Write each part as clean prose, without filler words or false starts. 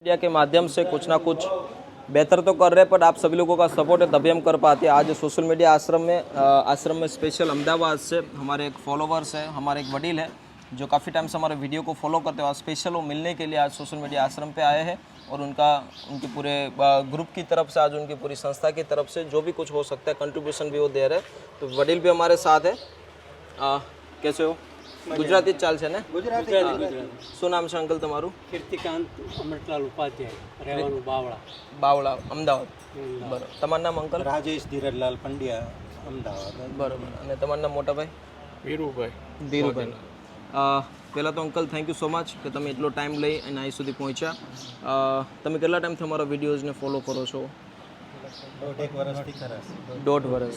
Media के माध्यम से कुछ ना कुछ बेहतर तो कर रहे हैं, बट आप सभी लोगों का सपोर्ट है तभी हम कर पाते हैं। आज सोशल मीडिया आश्रम में स्पेशल अहमदाबाद से हमारे एक फॉलोवर्स है, हमारे एक वडील है जो काफ़ी टाइम से हमारे वीडियो को फॉलो करते हैं। आज स्पेशल वो मिलने के लिए आज सोशल मीडिया आश्रम पे आए हैं और उनके पूरे ग्रुप की तरफ से, आज उनकी पूरी संस्था की तरफ से जो भी कुछ हो सकता है कंट्रीब्यूशन भी वो दे रहे हैं। तो वडील भी हमारे साथ है। कैसे हो? गुजराती चाल છે ને? ગુજરાતી શું નામ છે અંકલ તમારું? કીર્તિકાંત અમૃતલાલ ઉપાધ્યાય, રહેવાનું બાવળા. બાવળા, અમદાવાદ. બરાબર. તમારું નામ અંકલ? રાજેશ ધીરજલાલ પંડ્યા, અમદાવાદ. બરાબર. અને તમારું નામ મોટા ભાઈ? વીરુભાઈ. ધીરુભાઈ. પહેલાં તો uncle thank you so much કે તમે એટલો ટાઈમ લઈ અને અહીં સુધી પહોંચ્યા. તમે કેટલા ટાઈમથી અમારા વિડીયોઝને ફોલો કરો છો? 1.5 વર્ષથી ખરા. 1.5 વર્ષ.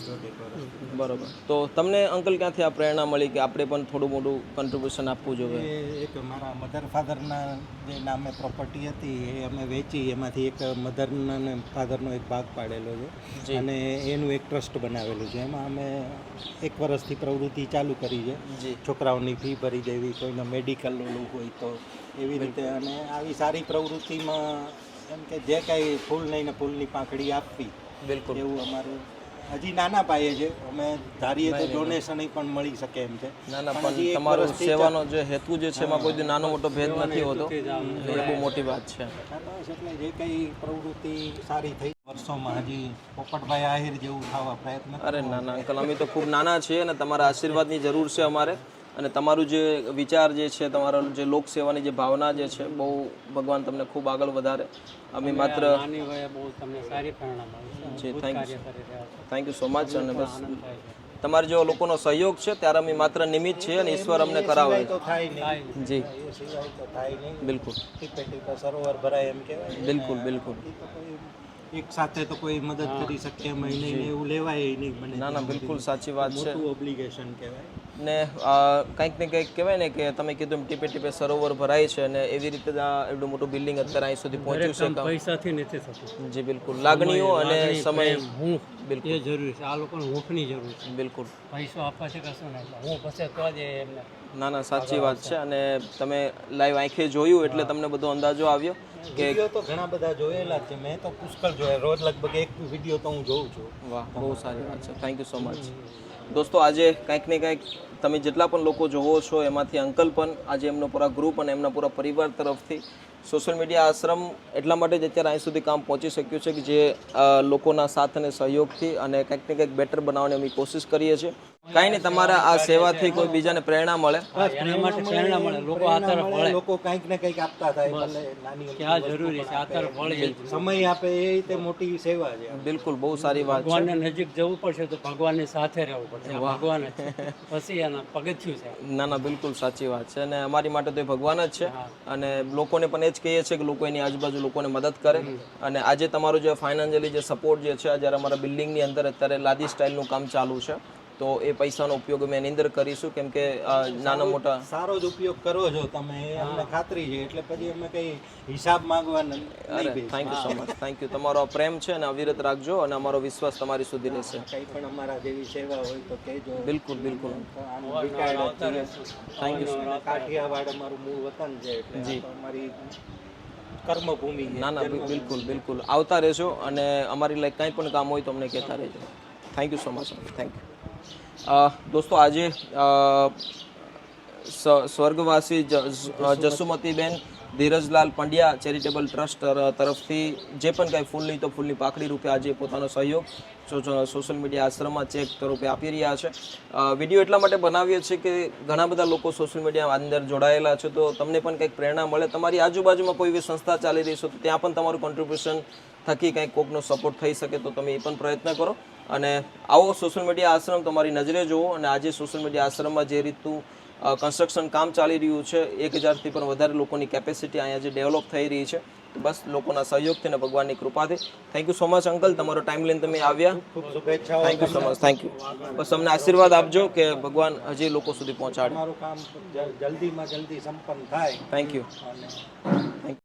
બરાબર. તો તમને અંકલ ક્યાંથી આ પ્રેરણા મળી કે આપણે પણ થોડું મોટું કન્ટ્રીબ્યુશન આપવું જોઈએ? એક મારા મધર ફાધરના જે નામે પ્રોપર્ટી હતી એ અમે વેચી, એમાંથી એક મધરના ને ફાધરનો એક ભાગ પાડેલો છે અને એનું એક ટ્રસ્ટ બનાવેલું છે. એમાં અમે 1 વર્ષથી પ્રવૃત્તિ ચાલુ કરી છે. છોકરાઓની ફી ભરી દેવી, કોઈને મેડિકલ ઓલું હોય તો એવી રીતે. અને આવી સારી પ્રવૃત્તિમાં એમ કે જે કાંઈ ફૂલ નહીં ને ફૂલની પાંખડી આપવી, બિલકુલ એવું અમારું હજી નાના પાયે છે. અમે ધારીએ તો ડોનેશન પણ મળી શકે એમ છે. નાના પણ તમારો સેવાનો જે હેતુ જે છે એમાં કોઈ નાનો મોટો ભેદ નથી હોતો, એ બહુ મોટી વાત છે. એટલે જે કંઈ પ્રવૃત્તિ સારી થઈ વર્ષોમાં હજી પોપટભાઈ આહિર જેવું થવા પ્રયત્ન. અરે ના ના અંકલ, અમે તો ખૂબ નાના છીએ અને તમારા આશીર્વાદની જરૂર છે અમારે. અને તમારું જે વિચાર જે છે, તમારો જે લોક સેવાની જે ભાવના જે છે, બહુ ભગવાન તમને ખૂબ આગળ વધારે. અમે માત્ર થેન્ક યુ સો મચ. અને બસ તમારા જેવો લોકોનો સહયોગ છે ત્યારે અમે માત્ર નિમિત્ત છીએ અને ઈશ્વર અમને કરાવે જી. બિલકુલ સરોવર ભરાય એમ કહેવાય. બિલકુલ બિલકુલ. એક સાથે તો કોઈ મદદ કરી શકે એમ નહીં, એવું લેવાય નહીં બને. ના ના બિલકુલ સાચી વાત છે. મોટું ઓબ્લિગેશન કહેવાય ને કંઈક ને કંઈક કહેવાય ને કે તમે કીધું એમ ટીપે ટીપે સરોવર ભરાય છે અને એવી રીતે એટલું મોટું બિલ્ડિંગ અત્યારે અહીં સુધી પહોંચ્યું છે. પૈસાથી નથી થતું. જી બિલકુલ. લાગણીઓ અને સમય બિલકુલ એ જરૂરી છે. આ લોકોને હૂંફની જરૂર છે. બિલકુલ. પૈસો આપવા છે કશું નહીં, હું પછી તો જ એમને. ના ના સાચી વાત છે. અને તમે લાઈવ આંખે જોયું એટલે તમને બધો અંદાજો આવ્યો કે વિડીયો તો ઘણા બધા જોયેલા છે. મેં તો પુષ્કળ જોયા, રોજ લગભગ એક વિડીયો તો હું જોઉં છું. વાહ, બહુ સારી વાત છે. Thank you so much. દોસ્તો, આજે કંઈક ને કંઈક તમે જેટલા પણ લોકો જોવો છો એમાંથી અંકલ પણ આજે એમનો પૂરા ગ્રુપ અને એમના પૂરા પરિવાર તરફથી સોશિયલ મીડિયા આશ્રમ એટલા માટે જ અત્યારે અહીં સુધી કામ પહોંચી શક્યું છે કે જે લોકોના સાથ અને સહયોગથી અને કંઈક ને કંઈક બેટર બનાવવાની અમે કોશિશ કરીએ છીએ. કાંઈ નહીં, તમારા આ સેવાથી કોઈ બીજાને પ્રેરણા મળે, લોકો કંઈક ને કંઈક આપતા થાય. ક્યાં જરૂરી છે આ તરફ વળે, સમય આપે, એ રીતે મોટી સેવા છે. બિલકુલ, બહુ સારી વાત છે. ભગવાનને નજીક જવું પડશે તો ભગવાનની સાથે રહેવું પડશે. ભગવાન પછી એના પગથિયું છે. ના ના બિલકુલ સાચી વાત છે. અને અમારી માટે તો એ ભગવાન જ છે. અને લોકોને પણ એ જ કહીએ છીએ કે લોકો એની આજુબાજુ લોકોને મદદ કરે. અને આજે તમારો જે ફાઇનાન્શિયલી જે સપોર્ટ જે છે, જ્યારે અમારા બિલ્ડિંગની અંદર અત્યારે લાદી સ્ટાઇલનું કામ ચાલુ છે, તો એ પૈસાનો ઉપયોગ અમે એની અંદર કરીશું. કેમ કે નાના મોટા સારો જ ઉપયોગ કરો છો તમે, અમને ખાતરી છે. એટલે પછી અમે કઈ હિસાબ માંગવા નહીં. Thank you so much. Thank you. તમારો પ્રેમ છે અને અવિરત રાખજો અને અમારો વિશ્વાસ તમારી સુધી રહેશે. કંઈ પણ અમારા જેવી સેવા હોય તો કહેજો. બિલકુલ બિલકુલ. Thank you. કાઠિયાવાડ અમારું મૂળ વતન છે એટલે જી અમારી કર્મભૂમિ. ના ના બિલકુલ બિલકુલ. આવતા રહેશો અને અમારી લાઈક કંઈ પણ કામ હોય તો અમને કહેતા રહેજો. Thank you so much. Thank you. દોસ્તો, આજે સ્વર્ગવાસી જસુમતીબેન ધીરજલાલ પંડ્યા ચેરિટેબલ ટ્રસ્ટ તરફથી જે પણ કાંઈ ફૂલની તો ફૂલની પાકડી રૂપે આજે પોતાનો સહયોગ સોશિયલ મીડિયા આશ્રમમાં ચેક રૂપે આપી રહ્યા છે. વિડીયો એટલા માટે બનાવીએ છીએ કે ઘણા બધા લોકો સોશિયલ મીડિયા અંદર જોડાયેલા છે, તો તમને પણ કંઈક પ્રેરણા મળે. તમારી આજુબાજુમાં કોઈ એવી સંસ્થા ચાલી રહી છે તો ત્યાં પણ તમારું કોન્ટ્રીબ્યુશન થકી કંઈક કોકનો સપોર્ટ થઈ શકે તો તમે એ પણ પ્રયત્ન કરો. અને આવો સોશિયલ મીડિયા આશ્રમ તમારી નજરે જુઓ. અને આજે સોશિયલ મીડિયા આશ્રમમાં જે રીતનું કન્સ્ટ્રક્શન કામ ચાલી રહ્યું છે, 1000થી પણ વધારે લોકોની કેપેસિટી અહીંયા જે ડેવલપ થઈ રહી છે, તો બસ લોકોના સહયોગથી અને ભગવાનની કૃપાથી. Thank you so much uncle, તમારો ટાઈમ લઈને તમે આવ્યા. Thank you so much. Thank you. બસ અમને આશીર્વાદ આપજો કે ભગવાન હજી લોકો સુધી પહોંચાડે. મારું કામ જલ્દીમાં જલ્દી સંપન્ન થાય. Thank you. Thank you.